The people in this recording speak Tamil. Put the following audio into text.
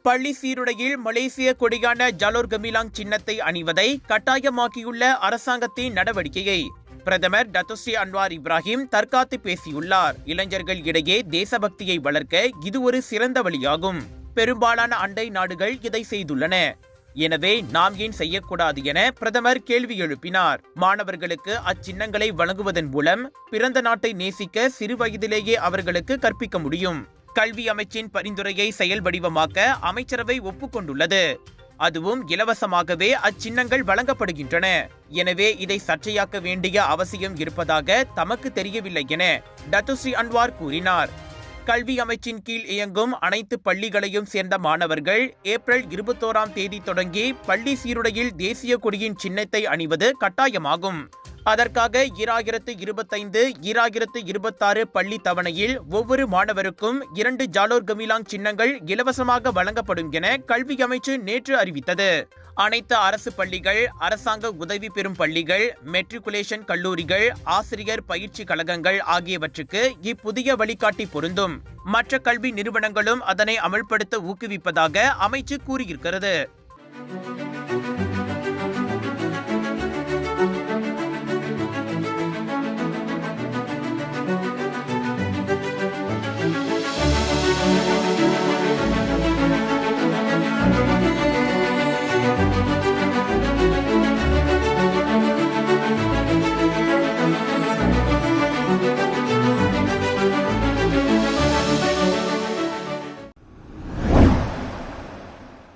பள்ளி சீருடையில் மலேசிய கொடியான ஜாலோர் கமிலாங் சின்னத்தை அணிவதை கட்டாயமாக்கியுள்ள அரசாங்கத்தின் நடவடிக்கையை பிரதமர் டத்தோஸ்ரீ அன்வார் இப்ராஹிம் தற்காத்து பேசியுள்ளார். இளைஞர்கள் இடையே தேசபக்தியை வளர்க்க இது ஒரு சிறந்த வழியாகும். பெரும்பாலான அண்டை நாடுகள் இதை செய்துள்ளன. எனவே நாம் ஏன் செய்யக்கூடாது என பிரதமர் கேள்வி எழுப்பினார். மாணவர்களுக்கு அச்சின்னங்களை வழங்குவதன் மூலம் பிறந்த நாட்டை நேசிக்க சிறு வயதிலேயே அவர்களுக்கு கற்பிக்க முடியும். கல்வி அமைச்சின் பரிந்துரையை செயல் வடிவமாக்க அமைச்சரவை ஒப்புக்கொண்டுள்ளது. அதுவும் இலவசமாகவே அச்சின்னங்கள் வழங்கப்படுகின்றன. எனவே இதை சர்ச்சையாக்க வேண்டிய அவசியம் இருப்பதாக தமக்கு தெரியவில்லை என டத்தோஸ்ரீ அன்வார் கூறினார். கல்வி அமைச்சின் கீழ் இயங்கும் அனைத்து பள்ளிகளையும் சேர்ந்த மாணவர்கள் ஏப்ரல் 21ஆம் தேதி தொடங்கி பள்ளி சீருடையில் தேசிய கொடியின் சின்னத்தை அணிவது கட்டாயமாகும். அதற்காக 2025-2026 பள்ளி தவணையில் ஒவ்வொரு மாணவருக்கும் 2 ஜாலோர் கமிலாங் சின்னங்கள் இலவசமாக வழங்கப்படும் என கல்வி அமைச்சு நேற்று அறிவித்தது. அனைத்து அரசு பள்ளிகள், அரசாங்க உதவி பெறும் பள்ளிகள், மெட்ரிகுலேஷன் கல்லூரிகள், ஆசிரியர் பயிற்சி கழகங்கள் ஆகியவற்றுக்கு இப்புதிய வழிகாட்டி பொருந்தும். மற்ற கல்வி நிறுவனங்களும் அதனை அமல்படுத்த ஊக்குவிப்பதாக அமைச்சு கூறியிருக்கிறது.